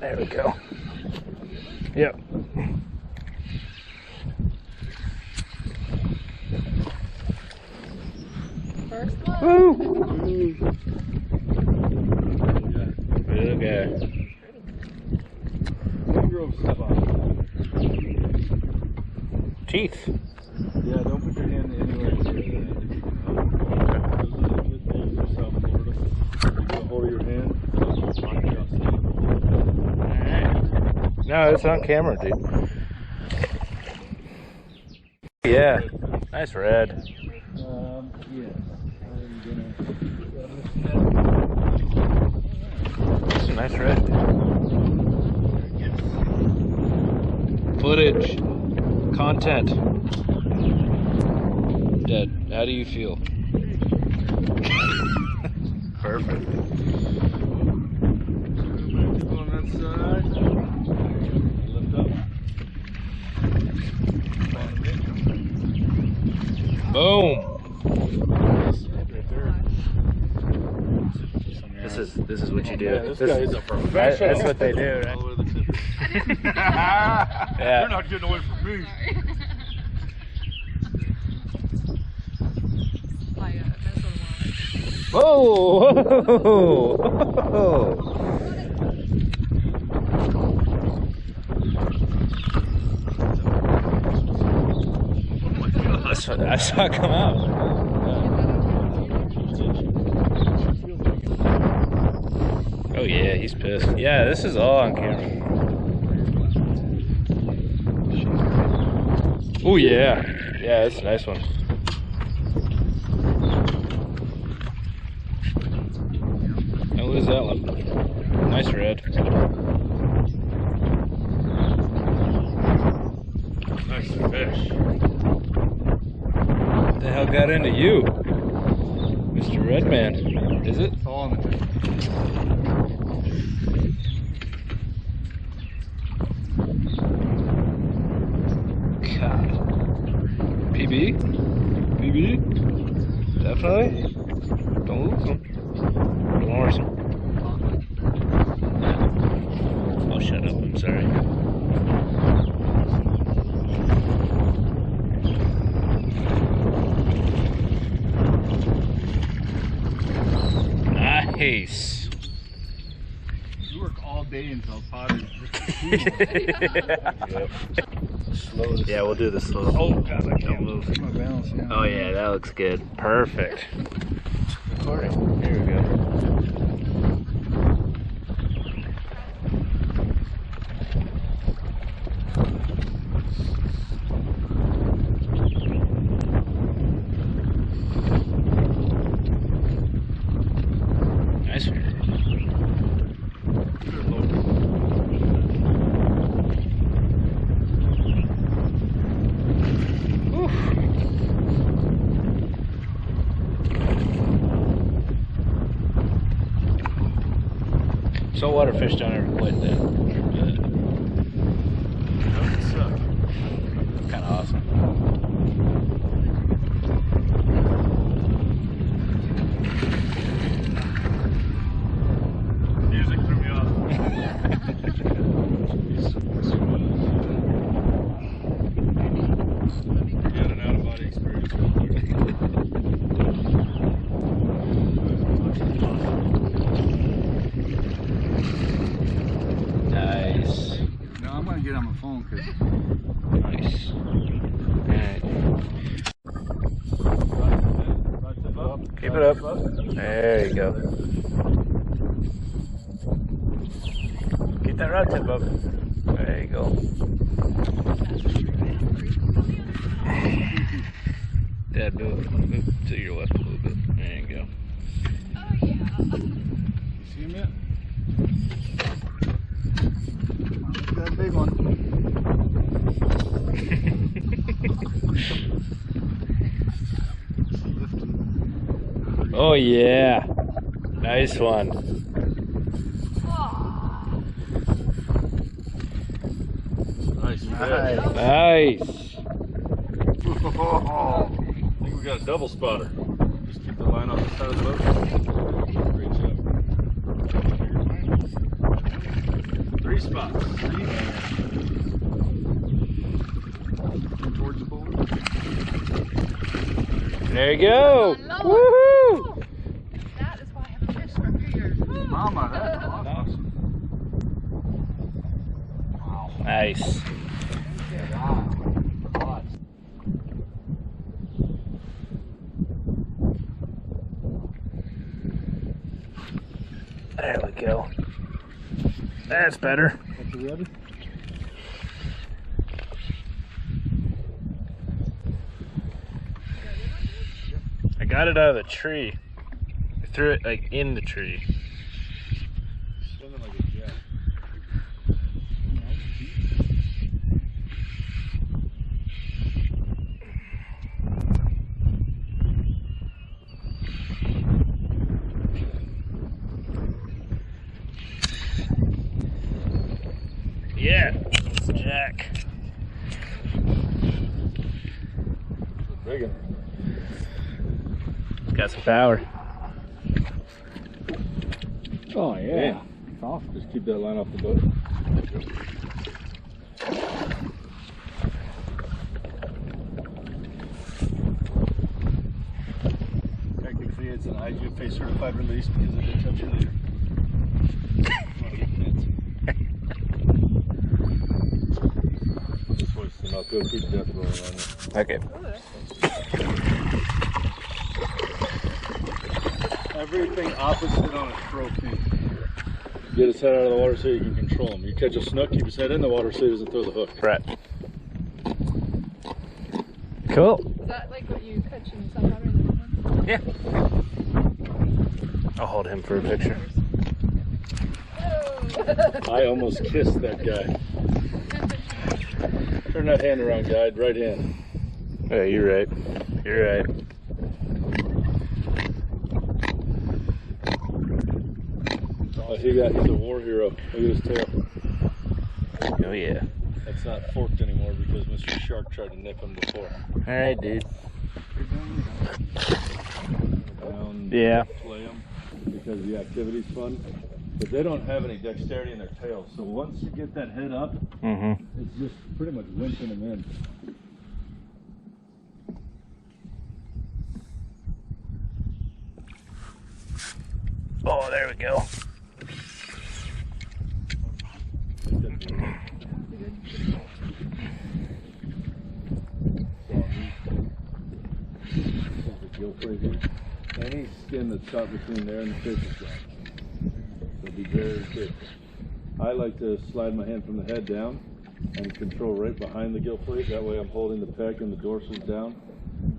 There we go. Yep. First one. Woo! Good guy. Teeth. Yeah, don't put your hand anywhere near that. Hold your hand. Alright. No, it's on camera, dude. Yeah. Nice red. Yeah. It's a nice red. Footage. Content. Dad, how do you feel? Perfect. On that side. Lift up. Boom. Right there. This is what you do. Yeah, this guy is a professional. That's what they do, right? All the way to the tip. Yeah. You're not getting away from me. Whoa! I saw it come out. Oh yeah, he's pissed. Yeah, this is all on camera. Oh yeah. Yeah, that's a nice one. Don't lose that one. Nice red. Nice fish. What the hell got into you? Mr. Redman, is it? It's all on the tip. God. PB? PB? Definitely? Don't lose them. Don't lose them. Oh, shut up. I'm sorry. Nice. You work all day until pottery. Yep. Yeah, we'll do the slow. Oh, God, I can't move. My balance, yeah. Oh, yeah, that looks good. Perfect. Recording. Here we go. Nice one. Saltwater fish don't ever quit that. Kind of awesome. Music threw me off. Forget an out-of-body experience. Nice. No, I'm gonna get on my phone because. Nice. Alright. Keep it up. There you go. Get that rod tip up. There you go. Dad, move to your left a little bit. There you go. See him yet? That big one. Oh yeah. Nice one. Nice. Nice. I think we got a double spotter. Just keep the line off the side of the boat. Great job. 3 tree hanger. Towards the boat. There you go. Woohoo! That is why I have a fish from here. Mama, that's awesome. Wow. Nice. There we go. That's better. That's a red? I got it out of the tree. I threw it like in the tree. Swimming like a jet. Yeah, it's Jack. Big one. Got some power. Oh yeah. Awesome. Just keep that line off the boat. Technically it's an IGFA certified release because it didn't touch your leader. This voice is not good. Keep death rolling on you. Okay. Everything opposite on a trophy. Get his head out of the water so you can control him. You catch a snook, keep his head in the water so he doesn't throw the hook. Right. Cool. Is that like what you catch in saltwater in the one? Yeah. I'll hold him for a picture. I almost kissed that guy. Turn that hand around, guide. Right hand. Yeah, you're right. You're right. He's a war hero. Look at his tail. Oh yeah. That's not forked anymore because Mr. Shark tried to nip him before. Alright, dude. Down, Yeah. play them because the activity's fun. But they don't have any dexterity in their tails. So once you get that head up, it's just pretty much winching them in. Oh, there we go. Any skin that's caught between there and the fish is gone. So be very careful. I like to slide my hand from the head down and control right behind the gill plate. That way I'm holding the pec and the dorsals down.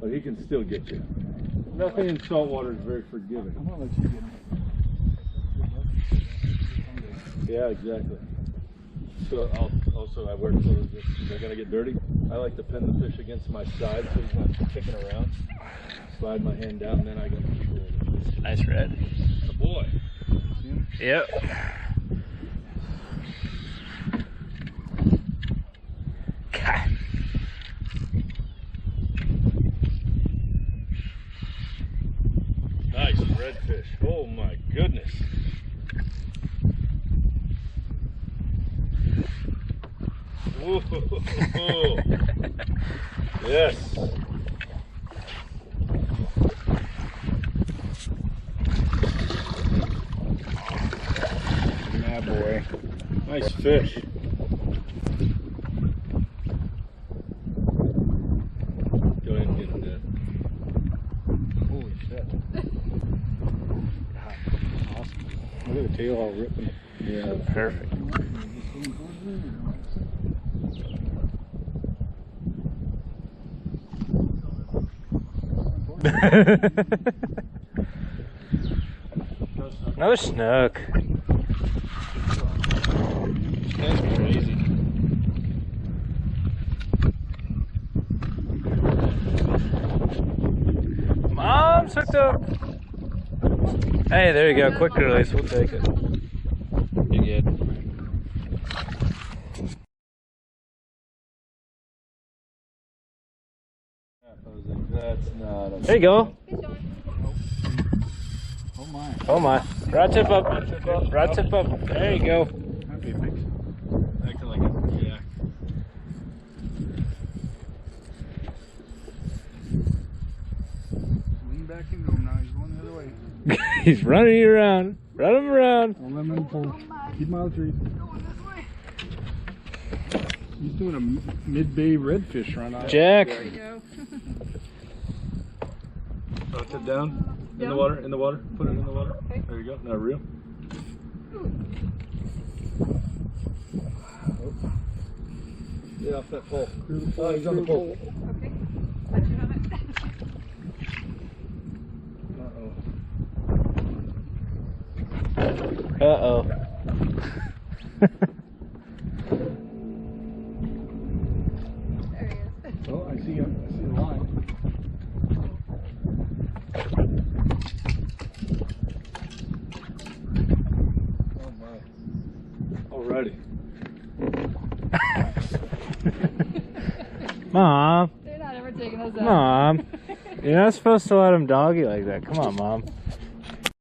But he can still get you. Nothing in salt water is very forgiving. I'm gonna let you get him. Yeah, exactly. So I wear clothes if they're gonna get dirty. I like to pin the fish against my side so he's not kicking around. Slide my hand down, then I got control of the fish. Nice red. A boy. See him? Yep. God. Nice redfish. Oh my goodness. Whoa. Yes. Yeah, boy. Nice fish. Go ahead and get him dead. Holy shit. God, awesome. Look at the tail all ripping. Yeah, perfect. Another snook. That's crazy. Mom's hooked up. Hey, there you go. Quick release. We'll take it. You good? That's not a... There you go. Oh my. Oh my. Rod tip up. Rod tip up. There you go. acting like a jack. Lean back into him now. He's going the other way. He's running you around. Run him around. Don't let him pull. Keep him out of the tree. Going this way. He's doing a mid-bay redfish run out. Jack. There we go. Drop it down. In Yeah. the water, in the water. Put it in the water. Okay. There you go. Now reel. Get off that pole. Oh, he's on the pole. Okay. Touch it on it. Uh-oh. There he is. Oh, I see him. I see the line. Oh my. Alrighty. Mom. They're not ever taking us out. Mom. You're not supposed to let him doggy like that. Come on, Mom.